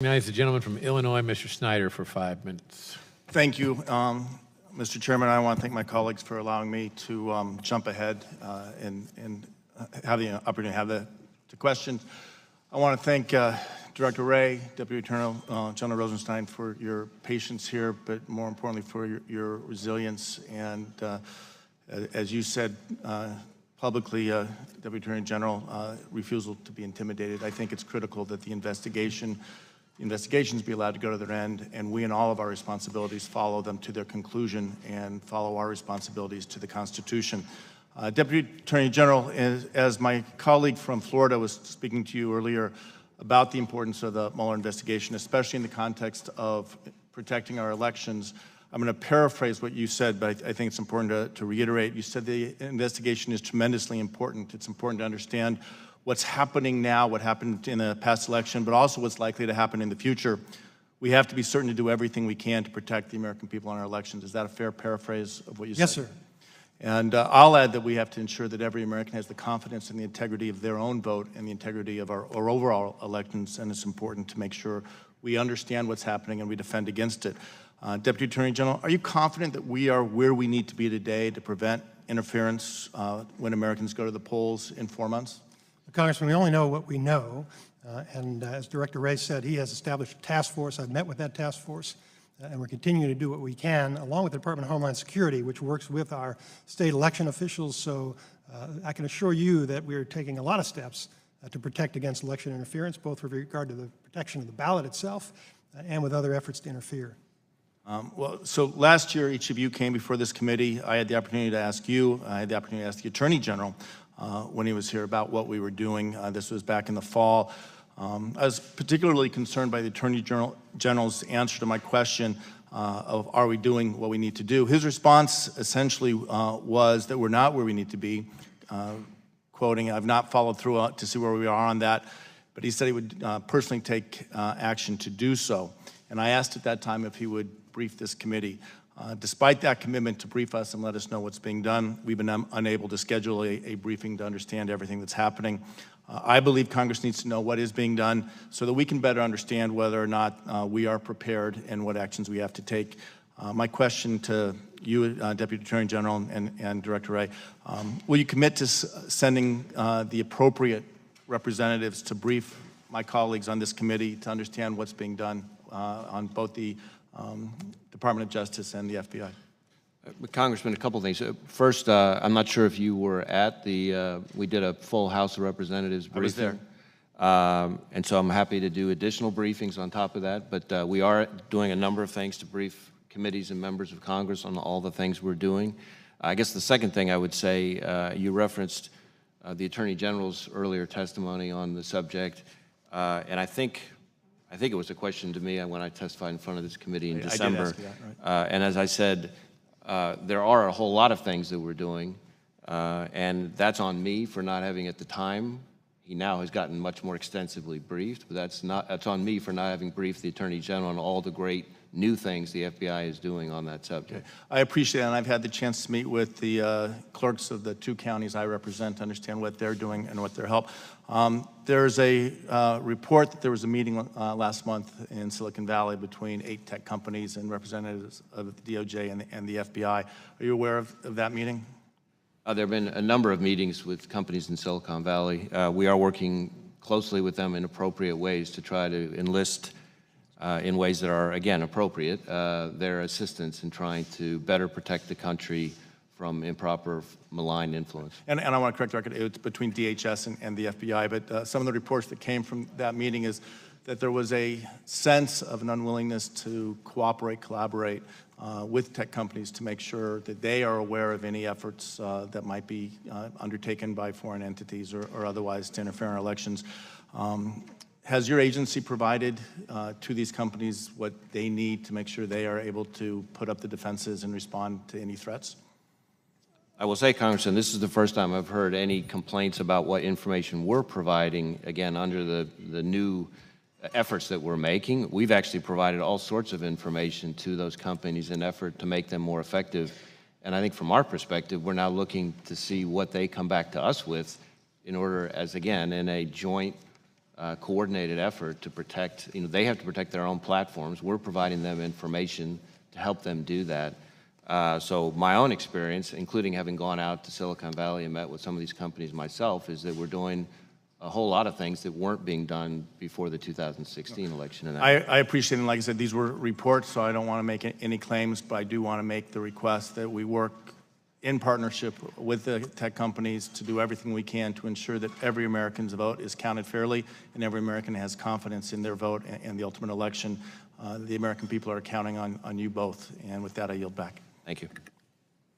Recognize the gentleman from Illinois, Mr. Schneider, for 5 minutes. Thank you, Mr. Chairman. I want to thank my colleagues for allowing me to jump ahead and have the opportunity to have the questions. I want to thank Director Wray, Deputy Attorney General Rosenstein, for your patience here, but more importantly for your resilience. And as you said publicly, Deputy Attorney General, refusal to be intimidated. I think it's critical that the investigations be allowed to go to their end, and we and all of our responsibilities follow them to their conclusion and follow our responsibilities to the Constitution. Deputy Attorney General, as my colleague from Florida was speaking to you earlier about the importance of the Mueller investigation, especially in the context of protecting our elections, I'm going to paraphrase what you said, but I think it's important to reiterate. You said the investigation is tremendously important. It's important to understand what's happening now, what happened in the past election, but also what's likely to happen in the future. We have to be certain to do everything we can to protect the American people in our elections. Is that a fair paraphrase of what you said? Yes, sir. And I'll add that we have to ensure that every American has the confidence in the integrity of their own vote and the integrity of our overall elections, and it's important to make sure we understand what's happening and we defend against it. Deputy Attorney General, are you confident that we are where we need to be today to prevent interference when Americans go to the polls in 4 months? Congressman, we only know what we know, and as Director Wray said, he has established a task force. I've met with that task force, and we're continuing to do what we can, along with the Department of Homeland Security, which works with our state election officials. So I can assure you that we're taking a lot of steps to protect against election interference, both with regard to the protection of the ballot itself and with other efforts to interfere. Well, so last year, each of you came before this committee. I had the opportunity to ask you, I had the opportunity to ask the Attorney General when he was here about what we were doing. This was back in the fall. I was particularly concerned by the Attorney General's answer to my question of are we doing what we need to do. His response essentially was that we're not where we need to be, quoting, "I've not followed through to see where we are on that," but he said he would personally take action to do so. And I asked at that time if he would brief this committee. Despite that commitment to brief us and let us know what's being done, we've been unable to schedule a briefing to understand everything that's happening. I believe Congress needs to know what is being done so that we can better understand whether or not we are prepared and what actions we have to take. My question to you, Deputy Attorney General and Director Wray, will you commit to sending the appropriate representatives to brief my colleagues on this committee to understand what's being done on both the Department of Justice and the FBI? Congressman, a couple things. First, I'm not sure if you were at the, we did a full House of Representatives briefing. I was there. And so I'm happy to do additional briefings on top of that, but we are doing a number of things to brief committees and members of Congress on all the things we're doing. I guess the second thing I would say, you referenced the Attorney General's earlier testimony on the subject, and I think it was a question to me when I testified in front of this committee in December. I did ask you that, right? And as I said, there are a whole lot of things that we're doing, and that's on me for not having at the time. He now has gotten much more extensively briefed, but that's on me for not having briefed the Attorney General on all the great new things the FBI is doing on that subject. Okay. I appreciate it, and I've had the chance to meet with the clerks of the 2 counties I represent to understand what they're doing and what their help. There's a report that there was a meeting last month in Silicon Valley between 8 tech companies and representatives of the DOJ and the FBI. Are you aware of that meeting? There have been a number of meetings with companies in Silicon Valley. We are working closely with them in appropriate ways to try to enlist in ways that are, again, appropriate, their assistance in trying to better protect the country from improper, malign influence. And I want to correct the record, it's between DHS and the FBI, but some of the reports that came from that meeting is that there was a sense of an unwillingness to cooperate, collaborate with tech companies to make sure that they are aware of any efforts that might be undertaken by foreign entities or otherwise to interfere in our elections. Has your agency provided to these companies what they need to make sure they are able to put up the defenses and respond to any threats? I will say, Congressman, this is the first time I've heard any complaints about what information we're providing, again, under the new efforts that we're making. We've actually provided all sorts of information to those companies in an effort to make them more effective. And I think from our perspective, we're now looking to see what they come back to us with in order, as again, in a joint coordinated effort to protect, they have to protect their own platforms. We're providing them information to help them do that. So my own experience, including having gone out to Silicon Valley and met with some of these companies myself, is that we're doing a whole lot of things that weren't being done before the 2016 election. And I appreciate it. And like I said, these were reports, so I don't want to make any claims, but I do want to make the request that we work in partnership with the tech companies to do everything we can to ensure that every American's vote is counted fairly and every American has confidence in their vote and the ultimate election. The American people are counting on you both. And with that, I yield back. Thank you.